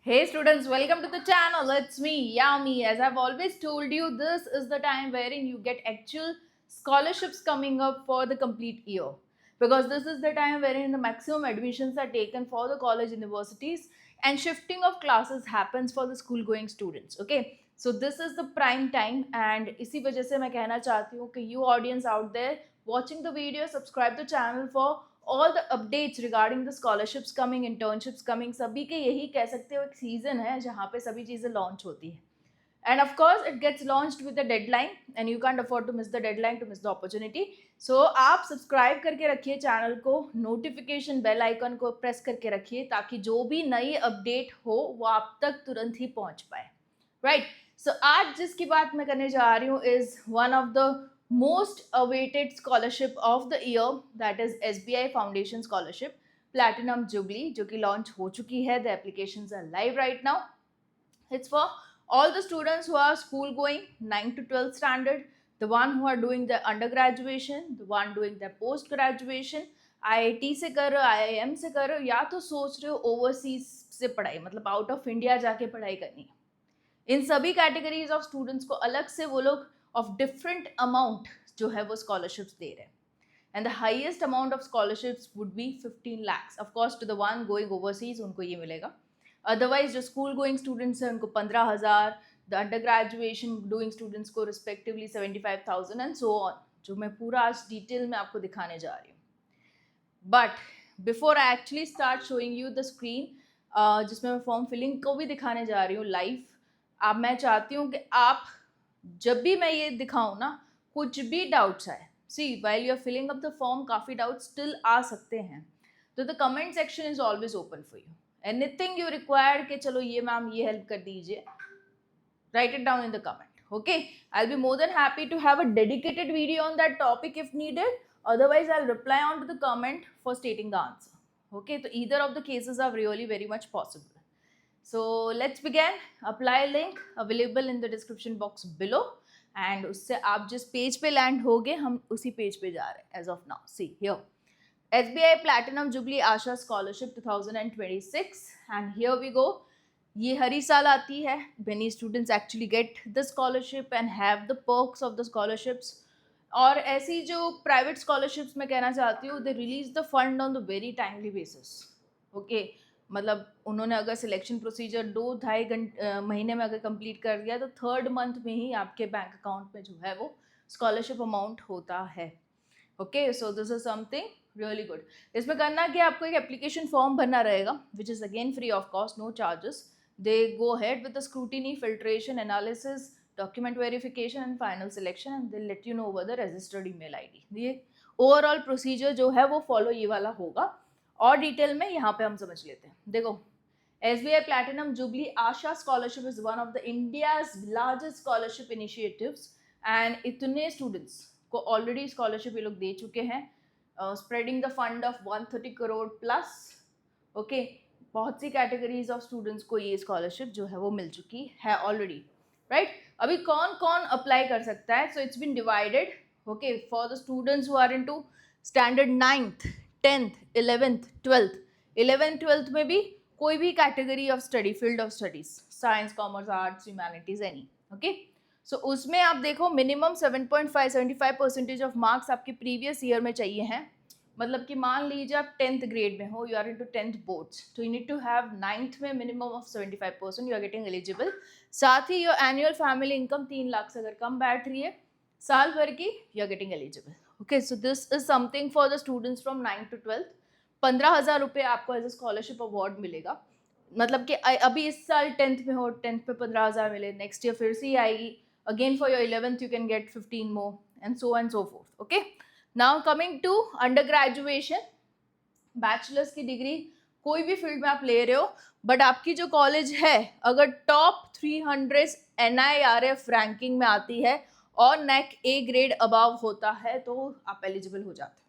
Hey students, welcome to the channel. It's me, Yami. As I've always told you, this is the time wherein you get actual scholarships coming up for the complete year. Because this is the time wherein the maximum admissions are taken for the college universities and shifting of classes happens for the school going students. Okay. So this is the prime time and इसी वजह से मैं कहना चाहती हूँ कि you audience out there watching the video, subscribe the channel for all the updates regarding the scholarships coming internships coming सभी के यही कह सकते हो एक सीजन है जहाँ पे सभी चीज़ें लॉन्च होती है and of course it gets launched with the deadline and you can't afford to miss the deadline to miss the opportunity so आप सब्सक्राइब करके रखिए चैनल को नोटिफिकेशन बेल आइकन को प्रेस करके रखिए ताकि जो भी नई अपडेट हो वो आप तक तुरंत ही पहुंच पाए राइट सो आज जिसकी बात मैं करने जा रही हूँ is one of the most awaited scholarship of the year, that is SBI Foundation Scholarship Platinum Jubilee, जो कि launch हो चुकी है. The applications are live right now. It's for all the students who are school going 9 to 12 standard, the one who are doing the undergraduation, the one doing the post graduation, IIT से कर रहे हो, IIM से कर रहे हो, या तो सोच रहे हो ओवरसीज से पढ़ाई मतलब आउट ऑफ इंडिया जाके पढ़ाई करनी है. इन सभी कैटेगरीज ऑफ स्टूडेंट्स को अलग से वो लोग ऑफ डिफरेंट अमाउंट जो है वो स्कॉलरशिप्स दे रहे हैं and the highest amount of scholarships would be 15 lakhs. Of course to the one going overseas उनको ये मिलेगा. अदरवाइज जो स्कूल गोइंग स्टूडेंट्स हैं उनको 15,000, the under graduation doing students को रिस्पेक्टिवली 75,000 एंड सो ऑन, जो मैं पूरा आज डिटेल में आपको दिखाने जा रही हूँ. But before I actually start showing you the screen जिसमें मैं फॉर्म फिलिंग को भी दिखाने जा रही हूँ लाइव, अब मैं चाहती हूँ कि आप जब भी मैं ये दिखाऊँ ना कुछ भी डाउट्स आए, see while you are filling up the form काफ़ी डाउट्स स्टिल आ सकते हैं, तो the comment section is always open for you. Anything you required कि चलो ये मैम ये हेल्प कर दीजिए, write it down in the comment. Okay, I'll be more than happy to have a dedicated video on that topic if needed. Otherwise I'll reply on to the comment for stating the answer. Okay, so either of the cases are really very much possible. So let's begin. Apply link available in the description box below and उससे आप जिस page पे land होगे हम उसी page पे जा रहे हैं as of now. See here, SBI Platinum Jubilee Asha Scholarship 2026 and here we go. ये हर ही साल आती है. Many students actually get the scholarship and have the perks of the scholarships. और ऐसी जो प्राइवेट स्कॉलरशिप्स मैं कहना चाहती हूँ, they release the fund on the very timely basis. Okay, मतलब उन्होंने अगर सिलेक्शन प्रोसीजर 2-2.5 महीने में अगर कंप्लीट कर दिया तो थर्ड मंथ में ही आपके बैंक अकाउंट में जो है वो स्कॉलरशिप अमाउंट होता है. Okay, so this is something really good. इसमें करना कि आपको एक एप्लीकेशन फॉर्म भरना रहेगा which is again free of cost, no charges. They go ahead with the scrutiny, filtration, analysis, document verification and final selection and they'll let you know over the registered email ID. ये overall procedure जो है वो follow ये वाला होगा और detail में यहाँ पे हम समझ लेते हैं. देखो, SBI Platinum Jubilee Asha Scholarship is one of the India's largest scholarship initiatives and इतने स्टूडेंट्स को ऑलरेडी स्कॉलरशिप ये लोग दे चुके हैं, spreading the fund of 130 crore plus. Okay, बहुत सी कैटेगरीज ऑफ स्टूडेंट्स को ये स्कॉलरशिप जो है वो मिल चुकी है ऑलरेडी. राइट, अभी कौन कौन अप्लाई कर सकता है? So it's been divided. Okay, for the students who are into standard 9th 10th 11th 12th. 11th 12th में भी कोई भी category of study, field of studies, science, commerce, arts, humanities, any. Okay, so उसमें आप देखो minimum 7.5-75% of marks आपके previous year में चाहिए हैं. मतलब कि मान लीजिए आप 10th ग्रेड में हो, you are into 10th boards, तो you need to have 9th में minimum of 75%, you are getting eligible. साथ ही your annual family income 3 lakh से अगर कम बैठ रही है साल भर की, you are getting eligible. Okay, so this is something for the students from 9th to 12th. 15,000 रुपये आपको एज ए स्कॉलरशिप अवार्ड मिलेगा. मतलब कि अभी इस साल 10th में हो, 10th पे 15,000 मिले, नेक्स्ट ईयर फिर से ही आएगी. Again for your 11th you can get 15 more and so forth. Okay, now coming to under graduation, bachelors की डिग्री कोई भी फील्ड में आप ले रहे हो, बट आपकी जो कॉलेज है अगर टॉप 300 NIRF रैंकिंग में आती है और NAC A ग्रेड अबव होता है तो आप एलिजिबल हो जाते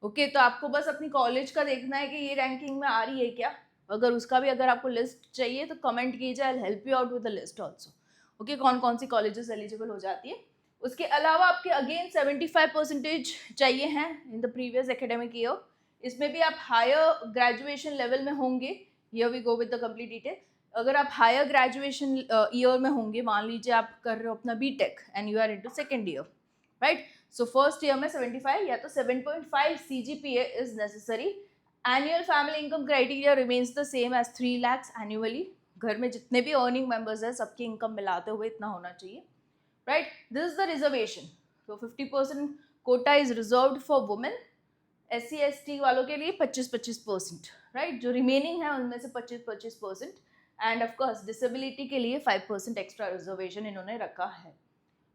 हो. ओके, तो आपको बस अपनी कॉलेज का देखना है कि ये रैंकिंग में आ रही है क्या. अगर उसका भी अगर आपको लिस्ट चाहिए तो कमेंट कीजिए, I will help you out with the list also. Okay, कौन कौन सी कॉलेजेस एलिजिबल हो जाती है. उसके अलावा आपके अगेन 75% चाहिए हैं in the previous academic year. इसमें भी आप हायर ग्रेजुएशन लेवल में होंगे. Here we go with the complete detail. अगर आप हायर ग्रेजुएशन ईयर में होंगे, मान लीजिए आप कर रहे हो अपना BTech and you are into second year, right, so first year में 75 या तो 7.5 CGPA is necessary. Annual family income criteria remains the same as 3 lakhs annually. घर में जितने भी अर्निंग मेंबर्स हैं सबकी इनकम मिलाते हुए इतना होना चाहिए, right. This is the reservation. तो 50% quota is reserved for women. SC ST वालों के लिए 25%, राइट. जो रिमेनिंग है उनमें से 25%. एंड ऑफकोर्स डिसेबिलिटी के लिए 5% एक्स्ट्रा रिजर्वेशन इन्होंने रखा है,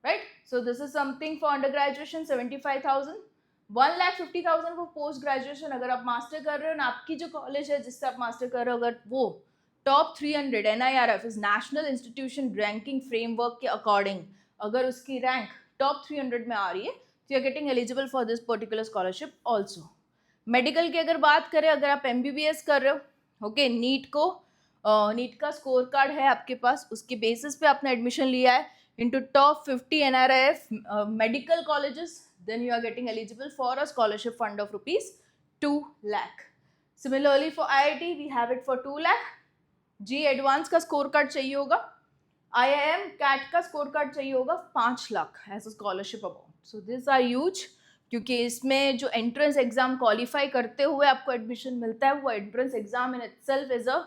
right. So this is something for under graduation 75,000. 1,50,000 for post graduation. अगर आप मास्टर कर रहे हो ना, आपकी जो कॉलेज है जिससे आप मास्टर कर रहे हो, अगर वो top 300 NIRF is national institution ranking framework के अकॉर्डिंग अगर उसकी रैंक टॉप 300 में आ रही है, तो you are getting eligible for this particular scholarship also. Medical की अगर बात करें, अगर आप MBBS कर रहे हो, ओके, नीट का स्कोर कार्ड है आपके पास, उसके बेसिस पे आपने एडमिशन लिया है into top 50 NRIF medical colleges, then you are getting eligible for a scholarship fund of rupees 2 lakh. Similarly for IIT we have it for 2 lakh. G advance का score card चाहिए होगा. IIM CAT का score card चाहिए होगा 5 lakh as a scholarship amount. So this are huge, क्योंकि इसमें जो entrance exam qualify करते हुए आपको एडमिशन मिलता है, वो entrance exam in itself is a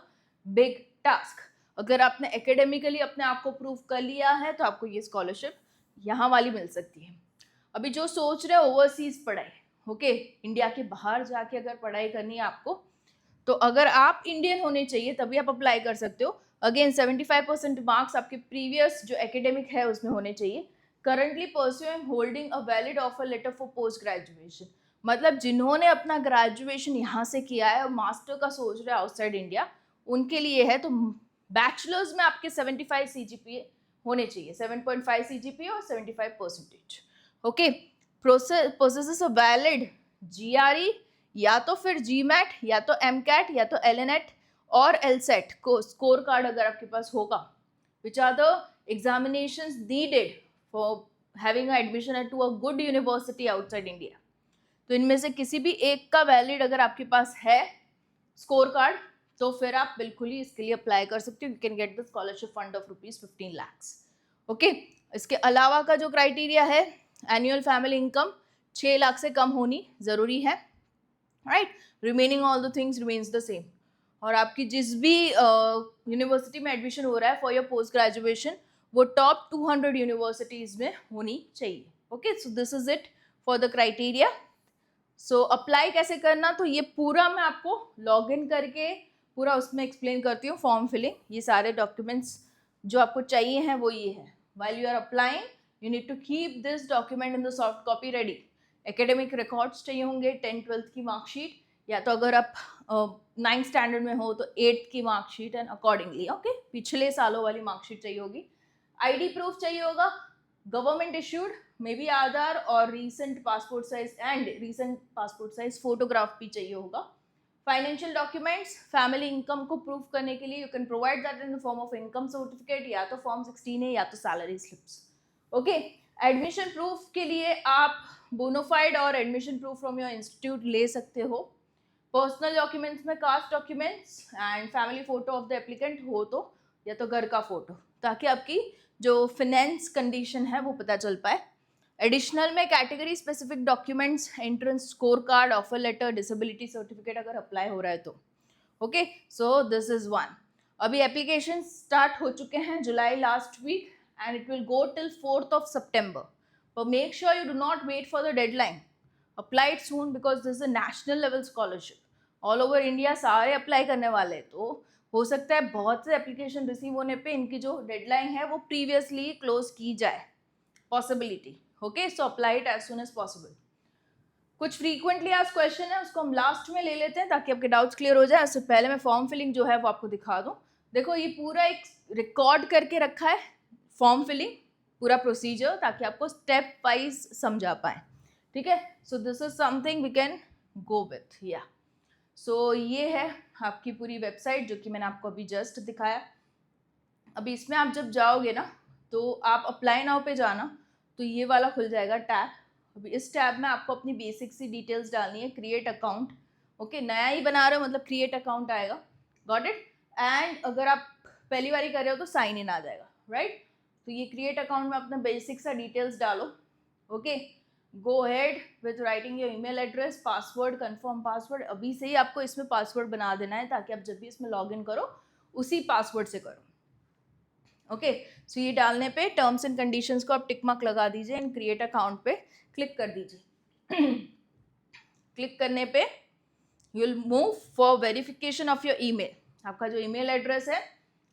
big task. अगर आपने एकेडमिकली अपने आप को प्रूव कर लिया है तो आपको ये स्कॉलरशिप यहाँ वाली मिल सकती है. अभी जो सोच रहे हो ओवरसीज पढ़ाई, ओके, इंडिया के बाहर जाके अगर पढ़ाई करनी है आपको, तो अगर आप इंडियन होने चाहिए तभी आप अप्लाई कर सकते हो. अगेन 75% मार्क्स आपके प्रीवियस जो एकेडमिक है उसमें होने चाहिए. Currently pursuing holding a valid offer letter for post graduation, मतलब जिन्होंने अपना ग्रेजुएशन यहाँ से किया है और मास्टर का सोच रहे हैं आउटसाइड इंडिया, उनके लिए है. तो बैचलर्स में आपके 75 CGPA होने चाहिए, 7.5 CGPA और 75%. Okay, process a valid GRE या तो फिर GMAT या तो MCAT या तो LNET और LSET को स्कोर कार्ड अगर आपके पास होगा, which are the examinations needed for having admission to a good university outside India. तो इनमें से किसी भी एक का वैलिड अगर आपके पास है स्कोर कार्ड, तो फिर आप बिल्कुल ही इसके लिए अप्लाई कर सकते हो. You can get the scholarship fund of rupees 15 lakhs. Okay, इसके अलावा का जो क्राइटेरिया है, एनुअल फैमिली इनकम 6 लाख से कम होनी ज़रूरी है, right. Remaining all the things remains the same. और आपकी जिस भी यूनिवर्सिटी में एडमिशन हो रहा है फॉर योर पोस्ट ग्रेजुएशन, वो टॉप 200 यूनिवर्सिटीज़ में होनी चाहिए. Okay, so this is it for the criteria. So apply कैसे करना, तो ये पूरा मैं आपको लॉग इन करके पूरा उसमें एक्सप्लेन करती हूँ. फॉर्म फिलिंग, ये सारे डॉक्यूमेंट्स जो आपको चाहिए हैं वो ये है. While you are applying you need to keep this document in the soft copy ready. Academic records चाहिए होंगे, 10th-12th की मार्कशीट, या तो अगर आप 9th स्टैंडर्ड में हो तो 8th की मार्कशीट एंड अकॉर्डिंगली, ओके, पिछले सालों वाली मार्कशीट चाहिए होगी. ID प्रूफ चाहिए होगा, government issued, may be Aadhaar और रीसेंट पासपोर्ट साइज फोटोग्राफ भी चाहिए होगा. फाइनेंशियल डॉक्यूमेंट्स, फैमिली इनकम को प्रूव करने के लिए you can provide that in the form of income certificate, या तो फॉर्म 16 है या तो salary slips. Okay, admission proof के लिए आप बोनोफाइड और admission proof from your institute ले सकते हो. पर्सनल डॉक्यूमेंट्स में caste documents and family photo of the applicant हो तो, या तो घर का फोटो, ताकि आपकी जो फिनेंस कंडीशन है वो पता चल पाए. एडिशनल में category specific documents, entrance score card, offer letter, disability certificate अगर अप्लाई हो रहा है तो. Okay, so this is one. अभी एप्लीकेशन स्टार्ट हो चुके हैं July last week and it will go till 4th of September. But make sure you do not wait for the deadline. Apply it soon because this is a national level scholarship. All over India सारे apply करने वाले हैं, तो हो सकता है बहुत से एप्लीकेशन रिसीव होने पे इनकी जो डेडलाइन है वो प्रीवियसली क्लोज की जाए, possibility. Okay, so apply it as soon as possible. कुछ फ्रीक्वेंटली आज क्वेश्चन है उसको हम लास्ट में ले लेते हैं ताकि आपके डाउट्स क्लियर हो जाए. उससे पहले मैं फॉर्म फिलिंग जो है वो आपको दिखा दूँ. देखो, ये पूरा एक रिकॉर्ड करके रखा है फॉर्म फिलिंग, पूरा प्रोसीजर, ताकि आपको स्टेप वाइज समझा पाए. ठीक है, so this is something we can go with. Yeah so ये है आपकी पूरी वेबसाइट जो कि मैंने आपको अभी जस्ट दिखाया. अभी इसमें आप जब जाओगे ना, तो आप अप्लाई नाउ पे जाना, तो ये वाला खुल जाएगा टैब. अभी इस टैब में आपको अपनी बेसिक सी डिटेल्स डालनी है. क्रिएट अकाउंट, ओके, नया ही बना रहे हो मतलब क्रिएट अकाउंट आएगा. Got it. एंड अगर आप पहली बारी कर रहे हो तो साइन इन आ जाएगा, राइट। तो ये क्रिएट अकाउंट में अपना बेसिक सा डिटेल्स डालो, okay. Go head with writing your email address, password, confirm password. अभी से ही आपको इसमें पासवर्ड बना देना है ताकि आप जब भी इसमें लॉग इन करो उसी पासवर्ड से करो, ओके। सो ये डालने पे टर्म्स एंड कंडीशंस को आप टिक मार्क लगा दीजिए एंड क्रिएट अकाउंट पे क्लिक कर दीजिए। क्लिक करने पे you will move for verification of your email. आपका जो ईमेल एड्रेस है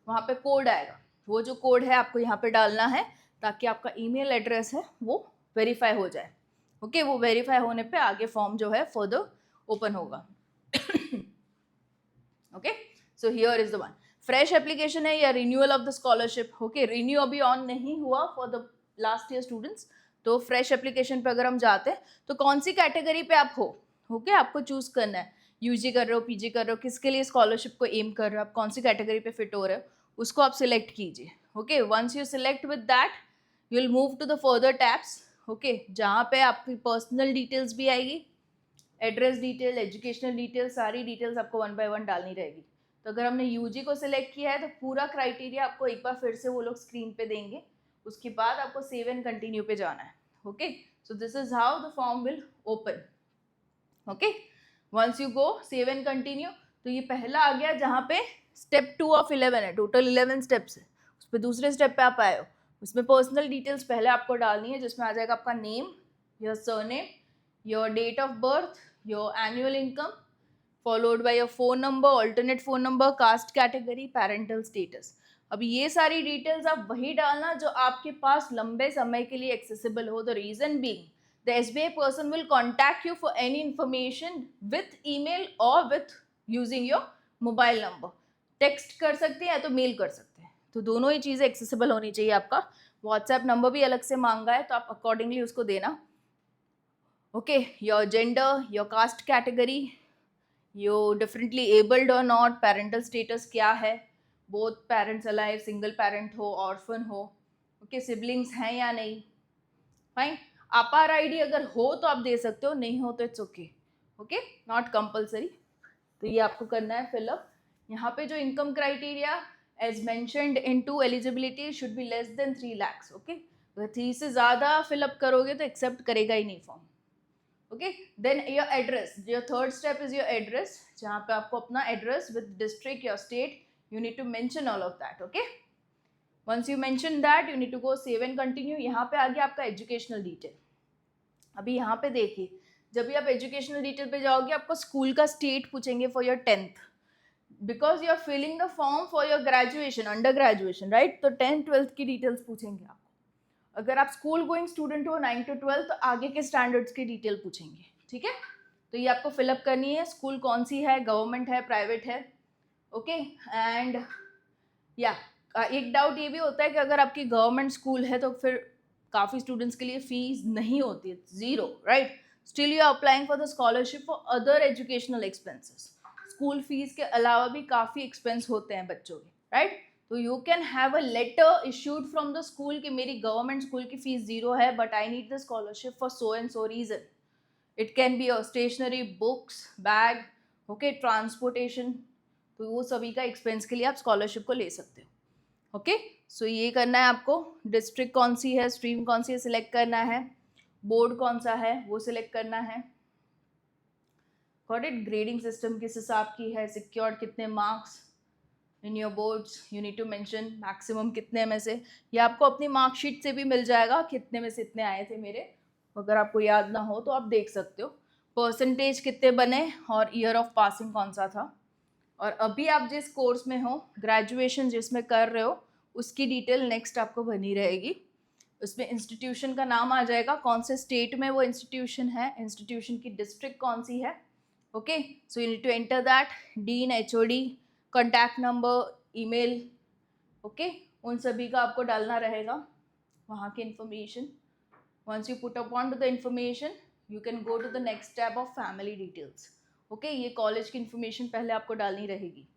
वहाँ पे कोड आएगा, वो जो कोड है आपको यहाँ पे डालना है ताकि आपका ईमेल एड्रेस है वो वेरीफाई हो जाए, ओके। वो वेरीफाई होने पे आगे फॉर्म जो है फर्दर ओपन होगा, okay. So here is the one. Fresh application है या renewal of the scholarship, okay. Renew अभी ऑन नहीं हुआ for the last year students, तो फ्रेश एप्लीकेशन पे अगर हम जाते हैं तो कौन सी कैटेगरी पे आप हो, ओके, आपको चूज करना है। यूजी कर रहे हो, पीजी कर रहे हो, किसके लिए स्कॉलरशिप को एम कर रहे हो, आप कौन सी कैटेगरी पे फिट हो रहे हो, उसको आप सिलेक्ट कीजिए, okay. Once you select with that you will move to the further tabs, okay, जहाँ पे आपकी पर्सनल डिटेल्स भी आएगी, एड्रेस डिटेल, एजुकेशनल डिटेल, सारी डिटेल्स आपको 1 बाय 1 डालनी रहेगी। तो अगर हमने यूजी को सिलेक्ट किया है तो पूरा क्राइटेरिया आपको एक बार फिर से वो लोग स्क्रीन पे देंगे, उसके बाद आपको सेव एंड कंटिन्यू पे जाना है, okay. So this is how the form will open, okay. Once you go save and continue, तो ये पहला आ गया जहाँ पे स्टेप 2 ऑफ 11 है, टोटल 11 स्टेप्स है, उस पर दूसरे स्टेप पे आप आए हो। उसमें पर्सनल डिटेल्स पहले आपको डालनी है, जिसमें आ जाएगा आपका name, your surname, your date of birth, your annual income, followed by your phone number, alternate phone number, caste category, parental status. अब ये सारी डिटेल्स आप वही डालना जो आपके पास लंबे समय के लिए एक्सेसिबल हो। The reason being the SBI person will contact you for any information with email or with using your mobile number. Text कर सकते हैं या तो मेल कर सकते हैं, तो दोनों ही चीज़ें एक्सेसिबल होनी चाहिए। आपका व्हाट्सएप नंबर भी अलग से मांगा है तो आप अकॉर्डिंगली उसको देना, okay. Your gender, your caste category, your differently abled और नॉट, पेरेंटल स्टेटस क्या है, both parents alive, single parent हो, ऑर्फन हो, ओके, सिबलिंग्स हैं या नहीं, फाइन। आपार आईडी अगर हो तो आप दे सकते हो, नहीं हो तो it's okay, okay, not compulsory. तो ये आपको करना है फिलअप। यहाँ पे जो income criteria as mentioned into eligibility should be less than 3 lakh, okay. अगर 3 से ज़्यादा फिलअप करोगे तो एक्सेप्ट करेगा ही नहीं form, okay. Then your address, your third step is your address, जहाँ पे आपको अपना address with district, your state, you need to mention all of that, okay. Once you mention that you need to go save and continue. यहाँ पे आ गया आपका educational detail. अभी यहाँ पे देखिए, जब भी आप एजुकेशनल डिटेल पे जाओगे आपको स्कूल का स्टेट पूछेंगे for your 10th, because you are filling the form for your graduation, under graduation, right. तो 10th 12th की डिटेल्स पूछेंगे आपको। अगर आप स्कूल गोइंग स्टूडेंट हो 9 to 12 तो आगे के स्टैंडर्ड्स की डिटेल पूछेंगे, ठीक है। तो ये आपको फिलअप करनी है। स्कूल कौन सी है, गवर्नमेंट है, प्राइवेट है, ओके। एंड या एक डाउट ये भी होता है कि अगर आपकी गवर्नमेंट स्कूल है तो फिर काफ़ी स्टूडेंट्स के लिए फीस नहीं होती है, zero, right. Still you are applying for the scholarship for other educational expenses. School fees के अलावा भी काफ़ी एक्सपेंस होते हैं बच्चों के, राइट। तो you can have a letter issued from the school कि मेरी गवर्नमेंट स्कूल की फीस ज़ीरो है but I need the scholarship for so and so reason. It can be stationery, books, bag, okay, transportation, तो वो सभी का expense के लिए आप स्कॉलरशिप को ले सकते हो, ओके। सो ये करना है आपको। डिस्ट्रिक्ट कौन सी है, स्ट्रीम कौन सी है, सिलेक्ट करना है। बोर्ड कौन सा है वो सिलेक्ट करना है। Got it. ग्रेडिंग सिस्टम किस हिसाब की है, सिक्योर्ड कितने marks in your boards, you need to mention maximum कितने में से। ये आपको अपनी मार्कशीट से भी मिल जाएगा कितने में से इतने आए थे मेरे, अगर आपको याद ना हो तो आप देख सकते हो। परसेंटेज कितने बने और ईयर ऑफ पासिंग कौन सा था। और अभी आप जिस कोर्स में हो, ग्रेजुएशन जिसमें कर रहे हो, उसकी डिटेल नेक्स्ट आपको बनी रहेगी। उसमें इंस्टीट्यूशन का नाम आ जाएगा, कौन से स्टेट में वो इंस्टीट्यूशन है, इंस्टीट्यूशन की डिस्ट्रिक्ट कौन सी है, okay. So you need to enter that, dean, HOD, contact number, email, okay, उन सभी का आपको डालना रहेगा, वहाँ की information. Once you put upon to the information you can go to the next step of family details, okay. ये college की इन्फॉर्मेशन पहले आपको डालनी रहेगी।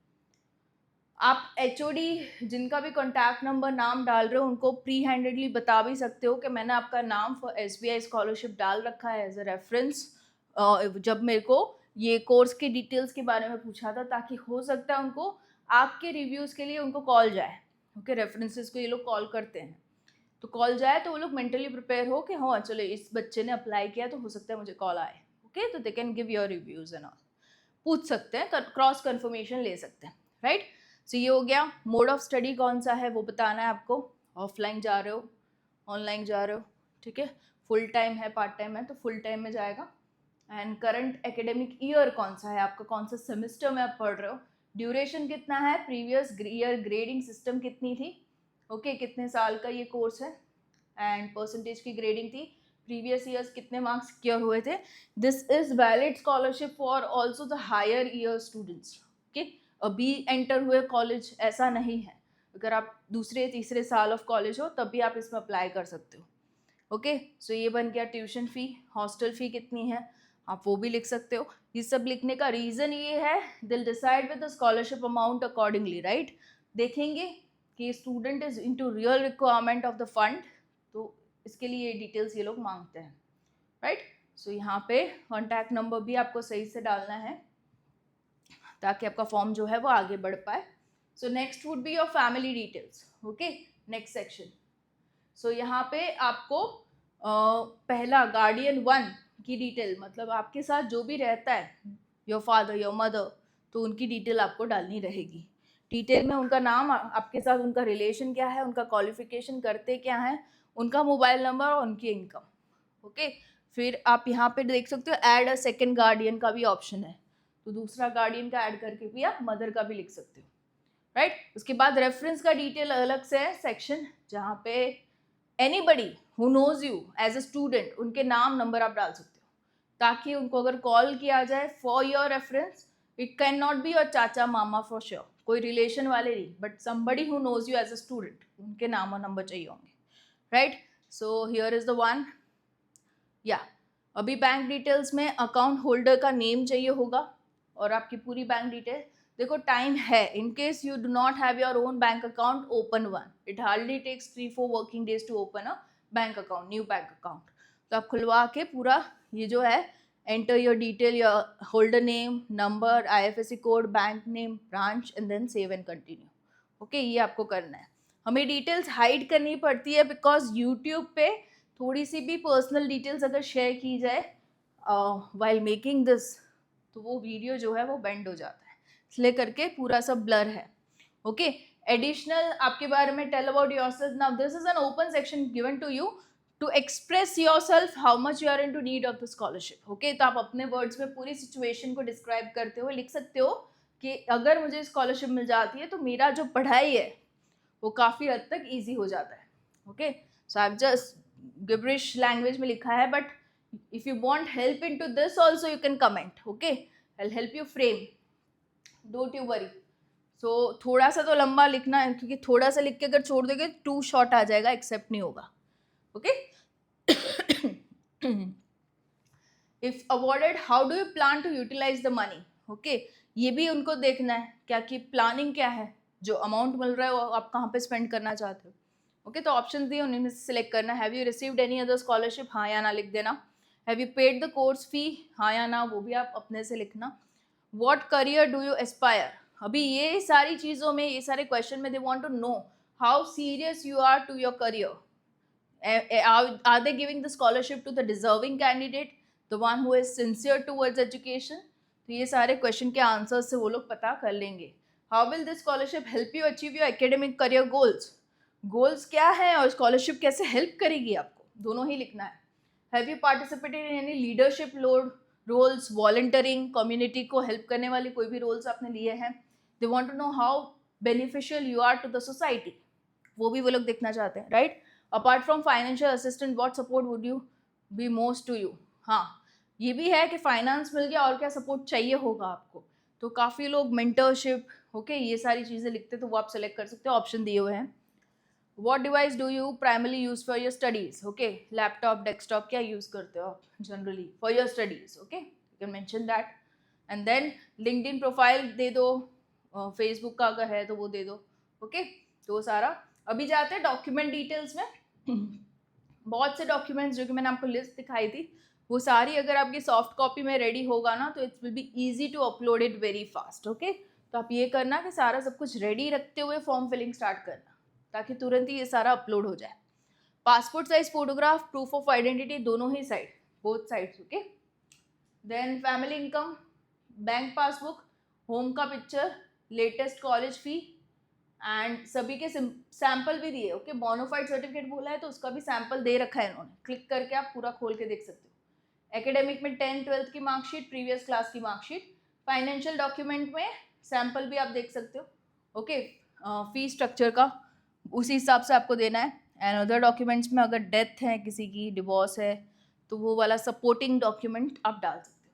आप एचओडी जिनका भी कॉन्टैक्ट नंबर, नाम डाल रहे हो उनको प्री हैंडेडली बता भी सकते हो कि मैंने आपका नाम फॉर एसबीआई स्कॉलरशिप डाल रखा है एज अ रेफरेंस, जब मेरे को ये कोर्स के डिटेल्स के बारे में पूछा था, ताकि हो सकता है उनको आपके रिव्यूज़ के लिए उनको कॉल जाए, ओके, रेफरेंसेस को ये लोग कॉल करते हैं, तो कॉल जाए तो वो लोग मेंटली प्रिपेयर हो कि हाँ चलो इस बच्चे ने अप्लाई किया तो हो सकता है मुझे कॉल आए, ओके, तो they can give your reviews and all, पूछ सकते हैं, क्रॉस कन्फर्मेशन ले सकते हैं, राइट। सो ये हो गया। मोड ऑफ स्टडी कौन सा है वो बताना है आपको, ऑफलाइन जा रहे हो, ऑनलाइन जा रहे हो, ठीक है, फुल टाइम है, पार्ट टाइम है, तो फुल टाइम में जाएगा। एंड करंट एकेडमिक ईयर कौन सा है आपका, कौन सा सेमेस्टर में आप पढ़ रहे हो, ड्यूरेशन कितना है, प्रीवियस ईयर ग्रेडिंग सिस्टम कितनी थी, ओके, कितने साल का ये कोर्स है, एंड परसेंटेज की ग्रेडिंग थी, प्रीवियस ईयर्स कितने मार्क्स सिक्योर हुए थे। This is valid scholarship for also the higher year students, okay, अभी एंटर हुए कॉलेज ऐसा नहीं है, अगर आप दूसरे तीसरे साल ऑफ कॉलेज हो तब भी आप इसमें अप्लाई कर सकते हो, ओके। सो ये बन गया ट्यूशन फ़ी, हॉस्टल फ़ी कितनी है आप वो भी लिख सकते हो। ये सब लिखने का रीज़न ये है, दिल decide with the scholarship amount accordingly, right. देखेंगे कि student is into real requirement of the fund, तो इसके लिए डिटेल्स ये लोग मांगते हैं, राइट। सो यहाँ पे कॉन्टैक्ट नंबर भी आपको सही से डालना है ताकि आपका फॉर्म जो है वो आगे बढ़ पाए। So next would be your family details, okay, next section. So यहाँ पे आपको पहला गार्डियन 1 की डिटेल, मतलब आपके साथ जो भी रहता है, योर फादर योर मदर, तो उनकी डिटेल आपको डालनी रहेगी। डिटेल में उनका नाम, आपके साथ उनका रिलेशन क्या है, उनका क्वालिफिकेशन करते क्या है, उनका मोबाइल नंबर और उनकी इनकम, ओके। फिर आप यहाँ पे देख सकते हो ऐड अ सेकेंड गार्डियन का भी ऑप्शन है, तो दूसरा गार्डियन का ऐड करके भी आप मदर का भी लिख सकते हो, राइट। उसके बाद रेफरेंस का डिटेल अलग से है सेक्शन, जहाँ पे anybody who knows you as a student, उनके नाम नंबर आप डाल सकते हो ताकि उनको अगर कॉल किया जाए for your reference, it can not be your चाचा मामा फॉर श्योर, कोई रिलेशन वाले नहीं, but somebody who knows you as a student, उनके नाम और नंबर चाहिए होंगे, right. So here is the one, या अभी बैंक डिटेल्स में अकाउंट होल्डर का नेम चाहिए होगा और आपकी पूरी बैंक डिटेल। देखो टाइम है, in case you do not have your own bank account, open one, it hardly takes 3-4 working days to open a bank account, new bank account. तो आप खुलवा के पूरा ये जो है enter your detail, your holder name, number, IFSC code, bank name, branch, and then save and continue, okay, ये आपको करना है। हमें डिटेल्स हाइड करनी पड़ती है बिकॉज यूट्यूब पे थोड़ी सी भी पर्सनल डिटेल्स अगर शेयर की जाए वाइल मेकिंग दिस, तो वो वीडियो जो है वो बेंड हो जाता है, इसलिए करके पूरा सब ब्लर है, ओके। एडिशनल आपके बारे में tell about yourself, now this is an open section given to you to express yourself how much you are into need of the scholarship, okay. तो आप अपने वर्ड्स में पूरी सिचुएशन को डिस्क्राइब करते हुए लिख सकते हो कि अगर मुझे स्कॉलरशिप मिल जाती है तो मेरा जो पढ़ाई है वो काफ़ी हद तक ईजी हो जाता है, okay. So I just gibberish language में लिखा है, but if you want help into this also you can comment, okay, I'll help you frame, don't you worry। so थोड़ा सा तो लंबा लिखना है क्योंकि थोड़ा सा लिख के अगर छोड़ दोगे टू शॉर्ट आ जाएगा, एक्सेप्ट नहीं होगा, okay. if awarded how do you plan to utilize the money, okay, ये भी उनको देखना है क्या कि प्लानिंग क्या है, जो अमाउंट मिल रहा है वो आप कहाँ पे स्पेंड करना चाहते हो, ओके। तो ऑप्शन दिए उन्हीं में से सिलेक्ट करना। Have you received any other scholarship, हाँ या ना लिख देना। Have you paid the course fee, हाँ या ना, वो भी आप अपने से लिखना। What career do you aspire, अभी ये सारी चीज़ों में, ये सारे क्वेश्चन में they want to know how serious you are to your career, are they giving the scholarship to the deserving candidate, the one who is sincere towards education, तो ये सारे क्वेश्चन के आंसर से वो लोग पता कर लेंगे। How will this scholarship help you achieve your academic career goals, goals क्या है और स्कॉलरशिप कैसे हेल्प करेगी आपको, दोनों ही लिखना है। Have you participated in any leadership roles, volunteering, community को हेल्प करने वाले कोई भी रोल्स आपने लिए हैं। They want to know how beneficial you are to the society, वो भी वो लोग देखना चाहते हैं, right. Apart from financial assistant what support would you be most to you, हाँ ये भी है कि फाइनेंस मिल गया और क्या सपोर्ट चाहिए होगा आपको, तो काफ़ी लोग मेंटरशिप, ओके, ये सारी चीज़ें लिखते, तो वो आप सेलेक्ट कर सकते हो, ऑप्शन दिए हुए हैं। What device do you primarily use for your studies, okay, laptop, desktop, क्या यूज़ करते हो आप generally for your studies, okay, you can mention that। and then LinkedIn profile दे दो, फेसबुक का अगर है तो वो दे दो, ओके। तो वो सारा। अभी जाते हैं डॉक्यूमेंट डिटेल्स में। बहुत से डॉक्यूमेंट्स जो कि मैंने आपको लिस्ट दिखाई थी, वो सारी अगर आपकी सॉफ्ट कॉपी में रेडी होगा ना तो it will be easy to upload it very fast, okay. तो आप ये करना कि सारा सब कुछ रेडी रखते हुए फॉर्म फिलिंग स्टार्ट करना, ताकि तुरंत ही ये सारा अपलोड हो जाए. Passport size photograph, proof of identity, दोनों ही side, both sides. Okay. Then family income, bank passbook, home का picture, latest college fee, and सभी के सैंपल भी दिए. ओके. बोनाफाइड सर्टिफिकेट बोला है तो उसका भी सैंपल दे रखा है इन्होंने, क्लिक करके आप पूरा खोल के देख सकते हो. एकेडमिक में 10th-12th की मार्कशीट, प्रीवियस क्लास की मार्कशीट. फाइनेंशियल डॉक्यूमेंट में सैंपल भी आप देख सकते हो. ओके. फी स्ट्रक्चर का उसी हिसाब से आपको देना है. एंड अदर डॉक्यूमेंट्स में अगर डेथ है किसी की, डिवोर्स है, तो वो वाला सपोर्टिंग डॉक्यूमेंट आप डाल सकते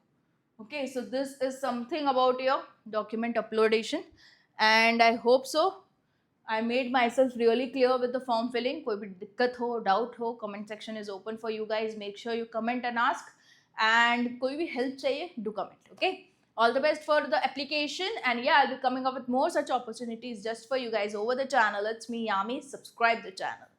हो. Okay. So this is something about your document uploadation, and I hope so I made myself really clear with the form filling. कोई भी दिक्कत हो, डाउट हो, comment section is open for you guys. Make sure you comment and ask. And कोई भी help चाहिए, do comment. Okay. All the best for the application. And yeah, I'll be coming up with more such opportunities just for you guys over the channel. It's me, Yami. Subscribe the channel.